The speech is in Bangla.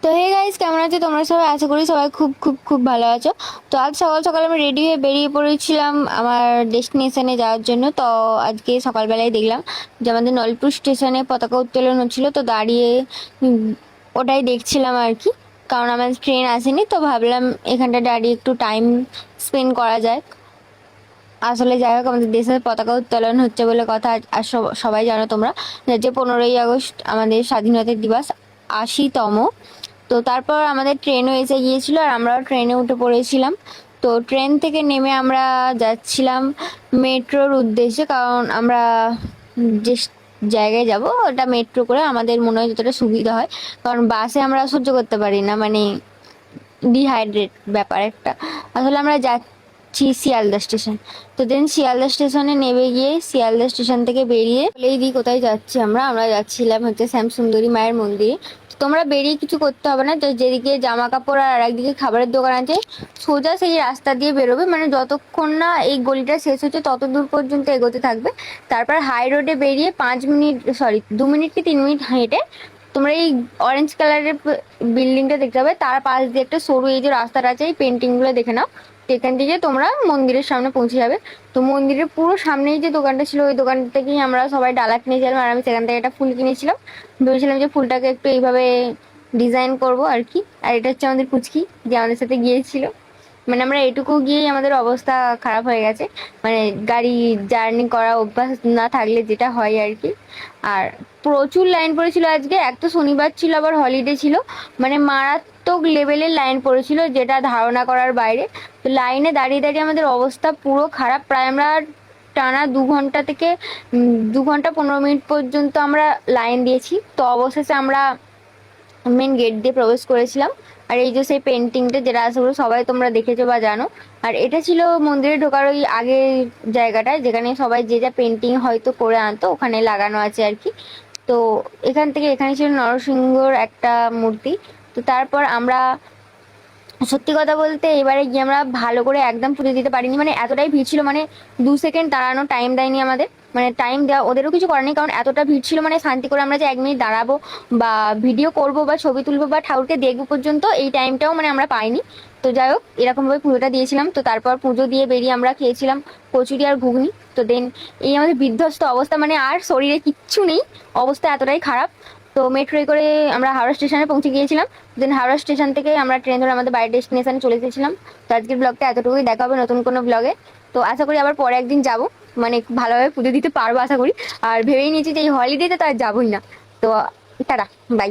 তো হে গাইস, কেমন আছো তোমরা সবাই? আশা করি সবাই খুব খুব খুব ভালো আছো। তো আজ সকাল সকাল আমি রেডি হয়ে বেরিয়ে পড়েছিলাম আমার ডেস্টিনেশনে যাওয়ার জন্য। তো আজকে সকালবেলায় দেখলাম যে আমাদের নলপুর স্টেশনে পতাকা উত্তোলন হচ্ছিল, তো দাঁড়িয়ে উম, ওটাই দেখছিলাম আর কি। কারণ আমাদের ট্রেন আসেনি, তো ভাবলাম এখানটা দাঁড়িয়ে একটু টাইম স্পেন্ড করা যায়। আসলে যাই হোক, আমাদের দেশের পতাকা উত্তোলন হচ্ছে বলে কথা। আর সবাই জানো তোমরা যে 15ই আগস্ট আমাদের স্বাধীনতা দিবস, 80তম। তো তারপর আমাদের ট্রেনও এসে গিয়েছিল আর আমরাও ট্রেনে উঠে পড়েছিলাম। তো ট্রেন থেকে নেমে আমরা যাচ্ছিলাম মেট্রোর উদ্দেশ্যে, কারণ আমরা যে জায়গায় যাব ওটা মেট্রো করে আমাদের মনে হয় যতটা সুবিধা হয়। কারণ বাসে আমরা সহ্য করতে পারি না, মানে ডিহাইড্রেট ব্যাপার একটা। আসলে আমরা যাচ্ছি শিয়ালদা স্টেশন। তো দেন শিয়ালদা স্টেশনে নেমে গিয়ে শিয়ালদা স্টেশন থেকে বেরিয়ে বলেই দিই কোথায় যাচ্ছি। আমরা আমরা যাচ্ছিলাম হচ্ছে শ্যামসুন্দরী মায়ের মন্দিরে। তো তোমরা বেরিয়ে কিছু করতে হবে না, তো যেদিকে জামা কাপড় আর একদিকে খাবারের দোকান আছে, সোজা সেই রাস্তা দিয়ে বেরোবে, মানে যতক্ষণ না এই গলিটা শেষ হচ্ছে তত দূর পর্যন্ত এগোতে থাকবে। তারপর হাই রোডে বেরিয়ে 5 মিনিট, সরি 2 মিনিট কি 3 মিনিট হেঁটে তোমরা এই অরেঞ্জ কালারের বিল্ডিংটা দেখতে পাবে, তার পাশ দিয়ে একটা সরু এই যে রাস্তাটা আছে, এই পেন্টিং গুলো দেখে নাও। তো এখান থেকে তোমরা মন্দিরের সামনে পৌঁছে যাবে। তো মন্দিরের পুরো সামনেই যে দোকানটা ছিল, ওই দোকান থেকেই আমরা সবাই ডালা কিনেছিলাম, আর আমি সেখান থেকে একটা ফুল কিনেছিলাম। ভেবেছিলাম যে ফুলটাকে একটু এইভাবে ডিজাইন করব আর কি। আর এটা হচ্ছে আমাদের পুচকি, যে আমাদের সাথে গিয়েছিল। মানে আমরা এটুকু গিয়েই আমাদের অবস্থা খারাপ হয়ে গেছে, মানে গাড়ি জার্নি করা অভ্যাস না থাকলে যেটা হয় আর কি। আর প্রচুর লাইন পড়েছিল আজকে, এক তো শনিবার ছিল, আবার হলিডে ছিল, মানে মারাত্মক লেভেলের লাইন পড়েছিল, যেটা ধারণা করার বাইরে। তো লাইনে দাঁড়িয়ে দাঁড়িয়ে আমাদের অবস্থা পুরো খারাপ। প্রায় আমরা টানা 2 ঘন্টা থেকে 2 ঘন্টা 15 মিনিট পর্যন্ত আমরা লাইন দিয়েছি। তো অবশেষে আমরা মেন গেট দিয়ে প্রবেশ করেছিলাম। আর এই যে সেই পেন্টিংটা, যেটা আসলে সবাই তোমরা দেখেছো বা জানো। আর এটা ছিল মন্দিরে ঢোকার ওই আগের জায়গাটা, যেখানে সবাই যে যা পেন্টিং হয়তো করে আনতো, ওখানে লাগানো আছে আর কি। তো এখান থেকে এখানে ছিল নরসিংহর একটা মূর্তি। তো তারপর আমরা, সত্যি কথা বলতে এবারে গিয়ে আমরা ভালো করে একদম পুজো দিতে পারিনি, মানে এতটাই ভিড় ছিল, মানে 2 সেকেন্ড দাঁড়ানো টাইম দেয়নি আমাদের। মানে টাইম দেওয়া ওদেরও কিছু করার নেই, কারণ এতটা ভিড় ছিল, মানে শান্তি করে আমরা যে 1 মিনিট দাঁড়াবো বা ভিডিও করব বা ছবি তুলবো বা ঠাকুরকে দেখবো পর্যন্ত, এই টাইমটাও মানে আমরা পাইনি। তো যাই হোক, এরকমভাবে পুজোটা দিয়েছিলাম। তো তারপর পুজো দিয়ে বেরিয়ে আমরা খেয়েছিলাম কচুরি আর ঘুগনি। তো দেন এই আমাদের বিধ্বস্ত অবস্থা, মানে আর শরীরে কিচ্ছু নেই, অবস্থা এতটাই খারাপ। তো মেট্রোয় করে আমরা হাওড়া স্টেশনে পৌঁছে গিয়েছিলাম। দেন হাওড়া স্টেশন থেকে আমরা ট্রেন ধরে আমাদের বাড়ির ডেস্টিনেশনে চলে এসেছিলাম। তো আজকের ব্লগটা এতটুকুই, দেখা হবে নতুন কোনো ব্লগে। তো আশা করি আবার পরে একদিন যাব, মানে খুব ভালোভাবে পুজো দিতে পারবো আশা করি। আর ভেবেই নিয়েছি যে এই হলিডেতে তো আর যাবোই না। তো টাটা, বাই।